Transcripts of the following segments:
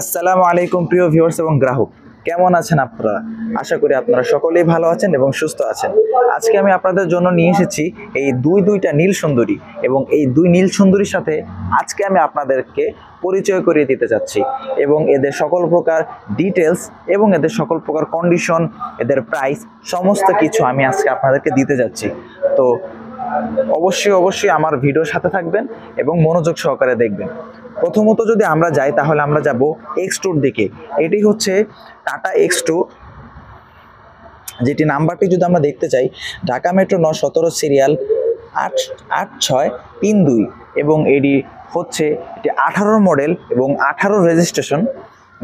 আসসালামু আলাইকুম প্রিয় ভিউয়ার্স এবং গ্রাহক, কেমন আছেন আপনারা? আশা করি আপনারা সকলেই ভালো আছেন এবং সুস্থ আছেন। আজকে আমি আপনাদের জন্য নিয়ে এসেছি এই দুইটা নীল সুন্দরী, এবং এই দুই নীল সুন্দরীর সাথে আজকে আমি আপনাদেরকে পরিচয় করিয়ে দিতে চাচ্ছি, এবং এদের সকল প্রকার ডিটেলস এবং এদের সকল প্রকার কন্ডিশন, এদের প্রাইস সমস্ত কিছু আমি আজকে আপনাদেরকে দিতে যাচ্ছি। তো অবশ্যই আমার ভিডিওর সাথে থাকবেন এবং মনোযোগ সহকারে দেখবেন। প্রথমত যদি আমরা যাই তাহলে আমরা যাব X2-র দিকে। এটি হচ্ছে টাটা X2, যেটি নাম্বারটি যদি আমরা দেখতে চাই ঢাকা মেট্রো 917 সিরিয়াল 8632, এবং এটি হচ্ছে এটি 18 মডেল এবং 18 রেজিস্ট্রেশন।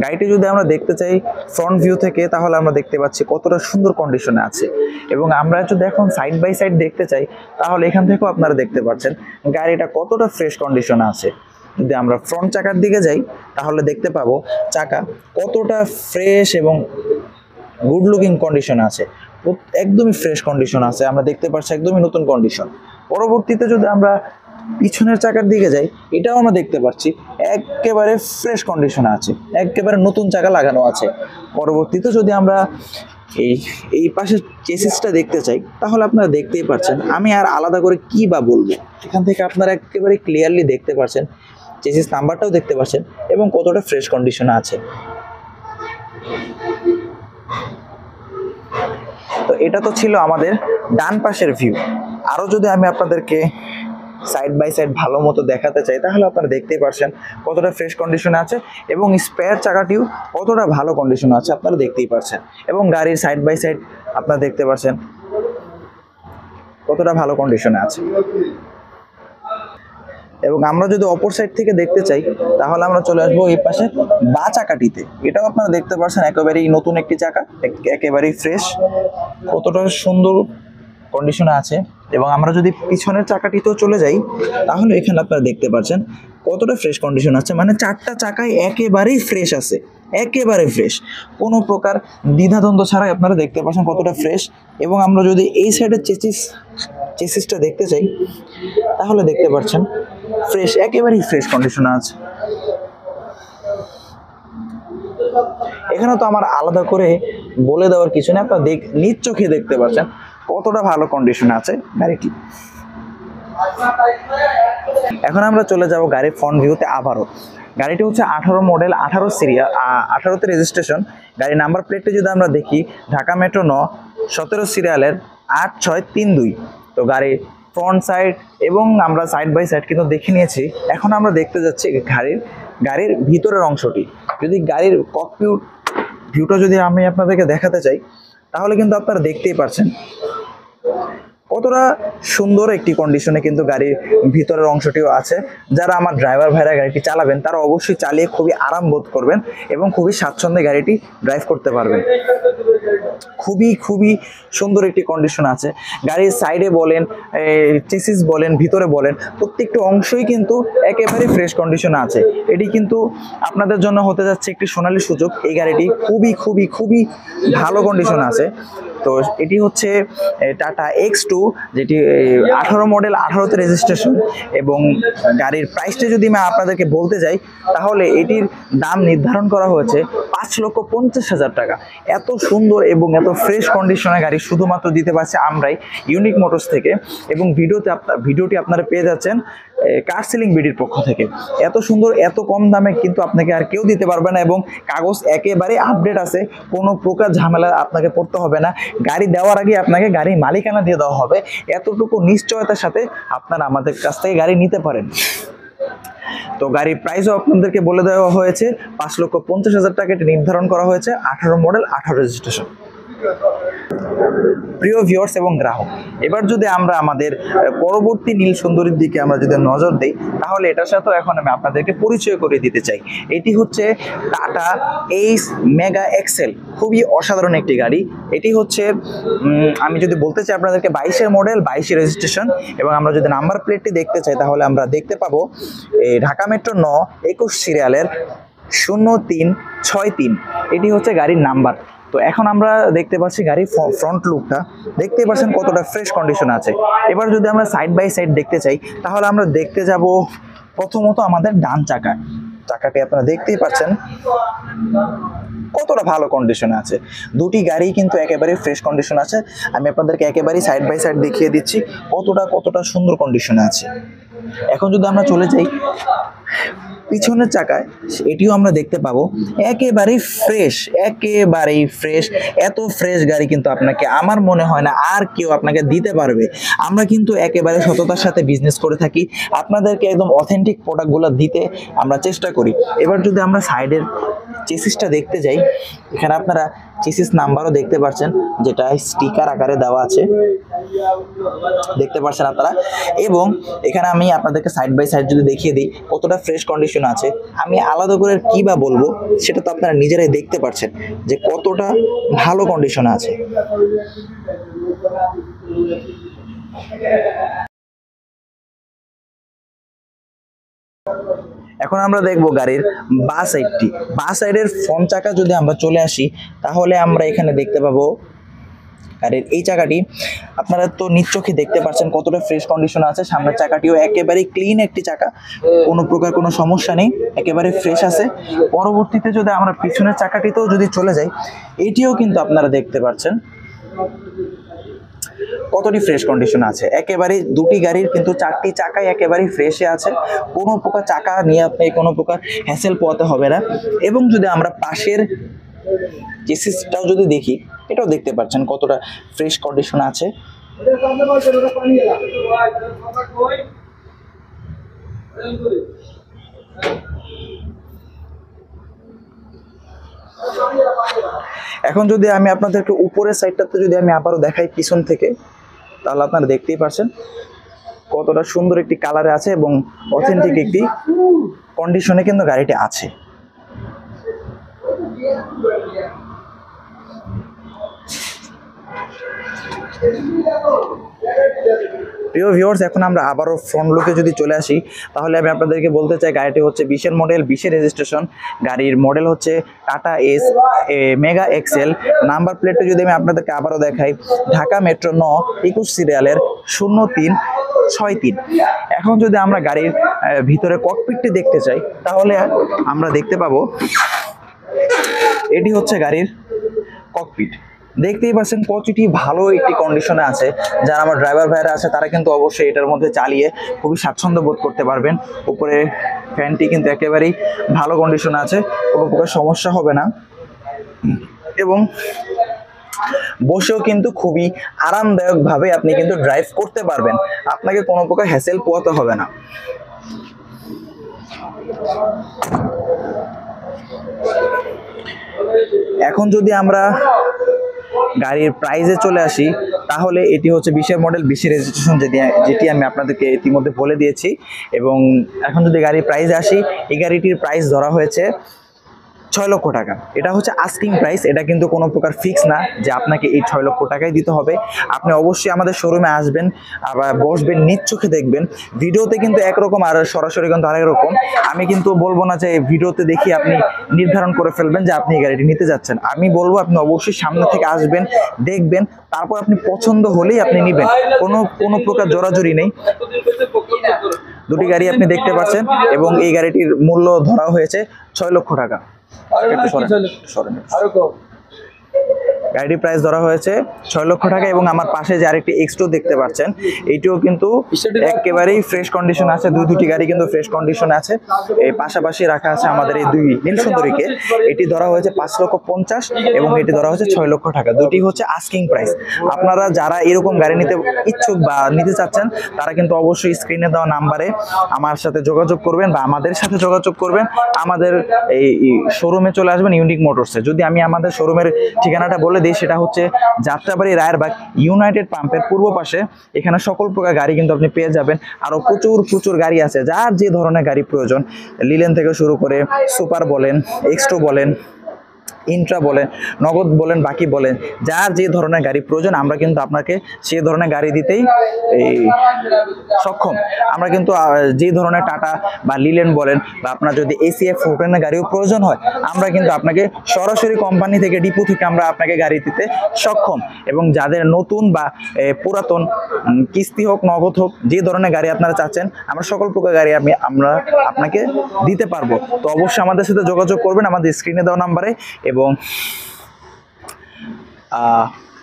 গাড়িটি যদি আমরা দেখতে চাই ফ্রন্ট ভিউ থেকে তাহলে আমরা দেখতে পাচ্ছি কতটা সুন্দর কন্ডিশনে আছে, এবং আমরা যদি এখন সাইড বাই সাইড দেখতে চাই তাহলে এখান থেকেও আপনারা দেখতে পাচ্ছেন গাড়িটা কতটা ফ্রেশ কন্ডিশনে আছে। যদি আমরা ফ্রন্ট চাকার দিকে যাই তাহলে দেখতে পাবো চাকা কতটা ফ্রেশ এবং গুড লুকিং কন্ডিশন আছে, একদমই ফ্রেশ কন্ডিশন আছে, আমরা দেখতে পাচ্ছি একদমই নতুন কন্ডিশন। পরবর্তীতে যদি আমরা পিছনের চাকার দিকে যাই, এটাও আমরা দেখতে পাচ্ছি একেবারে ফ্রেশ কন্ডিশনে আছে, একেবারে নতুন চাকা লাগানো আছে। পরবর্তীতে যদি আমরা এই পাশের চেসিসটা দেখতে চাই তাহলে আপনারা দেখতেই পাচ্ছেন, আমি আর আলাদা করে কি বা বলবো, এখান থেকে আপনারা একেবারে ক্লিয়ারলি দেখতে পাচ্ছেন, চেসিস নাম্বারটাও দেখতে পাচ্ছেন এবং কতটা ফ্রেশ কন্ডিশনে আছে। তো এটা তো ছিল আমাদের ডান পাশের ভিউ। আরও যদি আমি আপনাদেরকে সাইড বাই সাইড ভালো মতো দেখাতে চাই তাহলে আপনারা দেখতেই পাচ্ছেন কতটা ফ্রেশ কন্ডিশনে আছে, এবং স্পেয়ার চাকাটিও কতটা ভালো কন্ডিশনে আছে আপনারা দেখতেই পাচ্ছেন, এবং গাড়ির সাইড বাই সাইড আপনারা দেখতে পাচ্ছেন কতটা ভালো কন্ডিশনে আছে। এবং আমরা যদি অপর সাইড থেকে দেখতে চাই তাহলে আমরা চলে আসবো এই পাশে বা চাকাটিতে। এটাও আপনারা দেখতে পাচ্ছেন একেবারেই নতুন একটি চাকা, একেবারেই ফ্রেশ, কতটা সুন্দর কন্ডিশনে আছে। এবং আমরা যদি পিছনের চাকাটিতেও চলে যাই তাহলে এখানে আপনারা দেখতে পাচ্ছেন কতটা ফ্রেশ কন্ডিশন আছে, মানে চারটা চাকাই একেবারেই ফ্রেশ আছে, একেবারে ফ্রেশ, কোনো প্রকার দ্বিধাদ্বন্দ্ব ছাড়াই আপনারা দেখতে পাচ্ছেন কতটা ফ্রেশ। এবং আমরা যদি এই সাইডের চেসিসটা দেখতে চাই তাহলে দেখতে পাচ্ছেন ফ্রেশ, একেবারেই ফ্রেশ কন্ডিশনে আছে। এখানে তো আমার আলাদা করে বলে দেওয়ার কিছু নেই, আপনারা নিজ চোখে দেখতে পাচ্ছেন কতটা ভালো কন্ডিশনে আছে গাড়িটি। এখন আমরা চলে যাব গাড়ির ফ্রন্ট ভিউতে। আবারও গাড়িটি হচ্ছে 18 মডেল, 18 সিরিয়াল, 18তে রেজিস্ট্রেশন। গাড়ির নাম্বার প্লেটটি যদি আমরা দেখি ঢাকা মেট্রো 917 সিরিয়ালের 8632। তো গাড়ির ফ্রন্ট সাইড এবং আমরা সাইড বাই সাইড কিন্তু দেখে নিয়েছি। এখন আমরা দেখতে যাচ্ছি গাড়ির ভিতরের অংশটি। যদি গাড়ির ককপিট ভিউটা যদি আমি আপনাদেরকে দেখাতে চাই তাহলে কিন্তু আপনারা দেখতেই পাচ্ছেন কতটা সুন্দর একটি কন্ডিশনে কিন্তু গাড়ির ভিতরের অংশটিও আছে। যারা আমার ড্রাইভার ভাইরা গাড়িটি চালাবেন তারা অবশ্যই চালিয়ে খুবই আরাম বোধ করবেন এবং খুবই স্বাচ্ছন্দ্যে গাড়িটি ড্রাইভ করতে পারবেন। খুবই সুন্দর একটি কন্ডিশন আছে। গাড়ির সাইডে বলেন, চেসিস বলেন, ভিতরে বলেন, প্রত্যেকটি অংশই কিন্তু একেবারে ফ্রেশ কন্ডিশনে আছে। এটি কিন্তু আপনাদের জন্য হতে যাচ্ছে একটি সোনালী সুযোগ। এই গাড়িটি খুবই ভালো কন্ডিশনে আছে। তো এটি হচ্ছে টাটা X2, যেটি 18 মডেল, 18তে রেজিস্ট্রেশন। এবং গাড়ির প্রাইসটা যদি আমি আপনাদেরকে বলতে যাই তাহলে এটির দাম নির্ধারণ করা হয়েছে 5,50,000 টাকা। এত সুন্দর এবং এত ফ্রেশ কন্ডিশনে গাড়ি শুধুমাত্র দিতে পারছে আমরাই ইউনিক মোটরস থেকে। এবং ভিডিওটি আপনারা পেয়ে যাচ্ছেন কার সেলিং বিডির পক্ষ থেকে। এত সুন্দর এত কম দামে কিন্তু আপনাকে আর কেউ দিতে পারবে না, এবং কাগজ একেবারে আপডেট আছে, কোনো প্রকার ঝামেলা আপনাকে পড়তে হবে না। গাড়ি দেওয়ার আগে আপনাকে গাড়ির মালিকানা দিয়ে দেওয়া হবে, এতটুকু নিশ্চয়তার সাথে আপনারা আমাদের কাছ থেকে গাড়ি নিতে পারেন। তো গাড়ির প্রাইসও আপনাদেরকে বলে দেওয়া হয়েছে 5,50,000 টাকা নির্ধারণ করা হয়েছে, 18 মডেল, 18 রেজিস্ট্রেশন। প্রিয় ভিউয়ার্স এবং গ্রাহক, এবার যদি আমরা আমাদের পরবর্তী নীল সুন্দরীর দিকে আমরা যদি নজর দিই তাহলে এটার সাথেও এখন আমি আপনাদেরকে পরিচয় করে দিতে চাই। এটি হচ্ছে টাটা এইস মেগা এক্সেল, খুবই অসাধারণ একটি গাড়ি। এটি হচ্ছে আমি যদি বলতে চাই আপনাদেরকে 22-এর মডেল, 22 রেজিস্ট্রেশন। এবং আমরা যদি নাম্বার প্লেটটি দেখতে চাই তাহলে আমরা দেখতে পাবো ঢাকা মেট্রো 921 সিরিয়ালের 0363। এটি হচ্ছে গাড়ির নাম্বার। তো এখন আমরা দেখতে পাচ্ছি গাড়ির ফ্রন্ট লুকটা, দেখতে পাচ্ছেন কতটা ফ্রেশ কন্ডিশন আছে। এবার যদি আমরা সাইড বাই সাইড দেখতে চাই তাহলে আমরা দেখতে যাব প্রথমত আমাদের ডান চাকা। চাকাটি আপনারা দেখতেই পাচ্ছেন কতটা ভালো কন্ডিশনে আছে। দুটি গাড়ি কিন্তু একেবারে ফ্রেশ কন্ডিশন আছে। আমি আপনাদেরকে একেবারে সাইড বাই সাইড দেখিয়ে দিচ্ছি কতটা সুন্দর কন্ডিশনে আছে। এখন যদি আমরা চলে যাই পিছনের চাকায়, এটিও আমরা দেখতে পাবো একেবারেই ফ্রেশ। এত ফ্রেশ গাড়ি কিন্তু আপনাকে আমার মনে হয় না আর কেউ আপনাকে দিতে পারবে। আমরা কিন্তু একেবারে সততার সাথে বিজনেস করে থাকি, আপনাদেরকে একদম অথেন্টিক প্রোডাক্টগুলো দিতে আমরা চেষ্টা করি। এবার যদি আমরা সাইডের চেসিসটা দেখতে যাই, এখানে আপনারা চেসিস নাম্বারও দেখতে পাচ্ছেন, যেটা স্টিকার আকারে দেওয়া আছে, দেখতে পাচ্ছেন আপনারা। এবং এখানে আমি আপনাদেরকে সাইড বাই সাইড যদি দেখিয়ে দিই কতটা ফ্রেশ কন্ডিশন আছে, আমি আলাদা করে কি বা বলবো, সেটা তো আপনারা নিজেরাই দেখতে পাচ্ছেন যে কতটা ভালো কন্ডিশন আছে। এখন আমরা দেখবো গাড়ির বাঁ সাইডের ফ্রন্ট চাকা যদি আমরা চলে আসি, তাহলে আমরা এখানে দেখতে পাবো গাড়ির এই চাকাটি আপনারা তো নিশ্চোখে দেখতে পাচ্ছেন কতটা ফ্রেশ কন্ডিশন আছে। সামনের চাকাটিও একেবারে ক্লিন একটি চাকা, কোনো প্রকার কোনো সমস্যা নেই, একেবারে ফ্রেশ আছে। পরবর্তীতে যদি আমরা পিছনের চাকাটিতেও যদি চলে যাই, এটিও কিন্তু আপনারা দেখতে পাচ্ছেন কতটি ফ্রেশ কন্ডিশন আছে। একেবারে দুটি গাড়ির কিন্তু চারটি চাকাই একেবারে ফ্রেশে আছে, কোনো প্রকার চাকা নিয়ে আপনি কোনো প্রকার হ্যাসেল পোয়াতে হবে না। এবং যদি আমরা পাশের চেসিসটাও যদি দেখি, এটাও দেখতে পাচ্ছেন কতটা ফ্রেশ কন্ডিশন আছে। এখন যদি আমি আপনাদেরকে উপরের সাইডটাতে যদি আমি আবারও দেখাই পিছন থেকে, তাহলে আপনারা দেখতেই পাচ্ছেন কতটা সুন্দর একটি কালারে আছে এবং অথেন্টিক একটি কন্ডিশনে কিন্তু গাড়িটি আছে। প্রিয় ভিউয়ার্স, এখন আমরা আবারও ফ্রন্ট লুকে যদি চলে আসি, তাহলে আমি আপনাদেরকে বলতে চাই গাড়িটি হচ্ছে 20-এর মডেল, 20-এর রেজিস্ট্রেশন। গাড়ির মডেল হচ্ছে Tata Ace Mega XL. Number প্লেটটা যদি আমি আপনাদেরকে আবারও দেখাই, ঢাকা মেট্রো 9 21 সিরিয়ালের 0363। এখন যদি আমরা গাড়ির ভিতরে ককপিটটি দেখতে চাই, তাহলে আমরা দেখতে পাবো এটি হচ্ছে গাড়ির ককপিট। দেখতেই পাচ্ছেন কতটি ভালো একটি কন্ডিশনে আছে। যারা আমার ড্রাইভার ভাইরা আছে তারা কিন্তু অবশ্যই এটার মধ্যে চালিয়ে খুবই স্বাচ্ছন্দ্য বোধ করতে পারবেন। উপরে ফ্যানটি কিন্তু একেবারেই ভালো কন্ডিশনে আছে, কোনো প্রকার সমস্যা হবে না। এবং বসেও কিন্তু খুবই আরামদায়কভাবে আপনি কিন্তু ড্রাইভ করতে পারবেন, আপনাকে কোনো প্রকার হ্যাসেল পোয়াতে হবে না। এখন যদি আমরা গাড়ির প্রাইসে চলে আসি, তাহলে এটি হচ্ছে 20-এর মডেল, 20-এর রেজিস্ট্রেশন, যেটি আমি আপনাদেরকে ইতিমধ্যে বলে দিয়েছি। এবং এখন যদি গাড়ির প্রাইসে আসি, এই গাড়িটির প্রাইস ধরা হয়েছে 6 লক্ষ টাকা। এটা হচ্ছে আস্কিং প্রাইস, এটা কিন্তু কোনো প্রকার ফিক্স না যে আপনাকে এই 6 লক্ষ টাকাই দিতে হবে। আপনি অবশ্যই আমাদের শোরুমে আসবেন, আবার বসবেন, নিজ চোখে দেখবেন। ভিডিওতে কিন্তু একরকম আর সরাসরি কিন্তু আরেক রকম। আমি কিন্তু বলবো না যে ভিডিওতে দেখি আপনি নির্ধারণ করে ফেলবেন যে আপনি এই গাড়িটি নিতে যাচ্ছেন। আমি বলবো আপনি অবশ্যই সামনে থেকে আসবেন, দেখবেন, তারপর আপনি পছন্দ হলেই আপনি নেবেন, কোনো প্রকার জোরাজুরি নেই। দুটি গাড়ি আপনি দেখতে পাচ্ছেন এবং এই গাড়িটির মূল্য ধরা হয়েছে 6 লক্ষ টাকা। গাড়িটির প্রাইস ধরা হয়েছে 6 লক্ষ টাকা। এবং আমার পাশে যে আরেকটি X2 দেখতে পাচ্ছেন, এইটিও কিন্তু একেবারেই ফ্রেশ কন্ডিশন আছে। দুটি গাড়ি কিন্তু ফ্রেশ কন্ডিশন আছে। এই পাশাপাশি রাখা আছে আমাদের এই দুই নীল সুন্দরীকে। এটি ধরা হয়েছে 5,50,000 এবং এটি ধরা হয়েছে 6 লক্ষ টাকা। দুটি হচ্ছে আস্কিং প্রাইস। আপনারা যারা এরকম গাড়ি নিতে ইচ্ছুক বা নিতে চাচ্ছেন, তারা কিন্তু অবশ্যই স্ক্রিনে দেওয়া নাম্বারে আমার সাথে যোগাযোগ করবেন বা আমাদের সাথে যোগাযোগ করবেন। আমাদের এই শোরুমে চলে আসবেন, ইউনিক মোটরসে। যদি আমি আমাদের শোরুমের ঠিকানাটা বলে দিই, সেটা হচ্ছে যাত্রাবাড়ি রায়েরবাগ ইউনাইটেড পাম্পের পূর্ব পাশে। এখানে সকল প্রকার গাড়ি কিন্তু আপনি পেয়ে যাবেন। আরও প্রচুর গাড়ি আছে, যার যে ধরনের গাড়ি প্রয়োজন, লিলেন থেকে শুরু করে সুপার বলেন, X2 বলেন, ইন্ট্রা বলেন, নগদ বলেন, বাকি বলেন, যার যে ধরনের গাড়ি প্রয়োজন আমরা কিন্তু আপনাকে সেই ধরনের গাড়ি দিতেই সক্ষম। আমরা কিন্তু যে ধরনের টাটা বা লিল্যান্ড বলেন বা আপনার যদি এসিএফ ফোরটেনের গাড়িও প্রয়োজন হয় আমরা কিন্তু আপনাকে সরাসরি কোম্পানি থেকে ডিপো থেকে আমরা আপনাকে গাড়ি দিতে সক্ষম। এবং যাদের নতুন বা পুরাতন কিস্তি হোক নগদ হোক যে ধরনের গাড়ি আপনারা চাচ্ছেন আমরা সকল প্রকার গাড়ি আমরা আপনাকে দিতে পারবো। তো অবশ্যই আমাদের সাথে যোগাযোগ করবেন আমাদের স্ক্রিনে দেওয়া নাম্বারে, এবং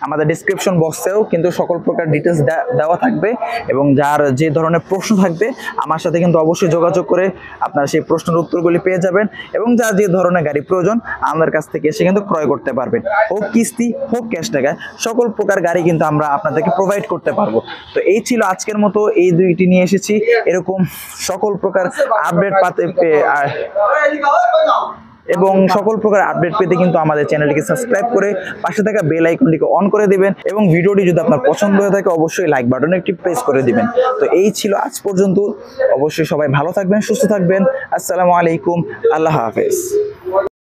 আমাদের ডিসক্রিপশন বক্সেও কিন্তু সকল প্রকার ডিটেলস দেওয়া থাকবে। এবং যার যে ধরনের প্রশ্ন থাকবে আমার সাথে কিন্তু অবশ্যই যোগাযোগ করে আপনারা সেই প্রশ্নের উত্তরগুলি পেয়ে যাবেন। এবং যার যে ধরনের গাড়ি প্রয়োজন আমাদের কাছ থেকে এসে কিন্তু ক্রয় করতে পারবেন, হোক কিস্তি হোক ক্যাশ টাকায়, সকল প্রকার গাড়ি কিন্তু আমরা আপনাদেরকে প্রোভাইড করতে পারবো। তো এই ছিল আজকের মতো, এই দুইটি নিয়ে এসেছি। এরকম সকল প্রকার আপডেট এবং সকল প্রকার আপডেট পেতে কিন্তু আমাদের চ্যানেলটিকে সাবস্ক্রাইব করে পাশে থাকা বেল আইকনটিকে অন করে দিবেন। এবং ভিডিওটি যদি আপনার পছন্দ হয়ে থাকে অবশ্যই লাইক বাটনে একটি প্রেস করে দিবেন। তো এই ছিল আজ পর্যন্ত। অবশ্যই সবাই ভালো থাকবেন, সুস্থ থাকবেন। আসসালামু আলাইকুম, আল্লাহ হাফেজ।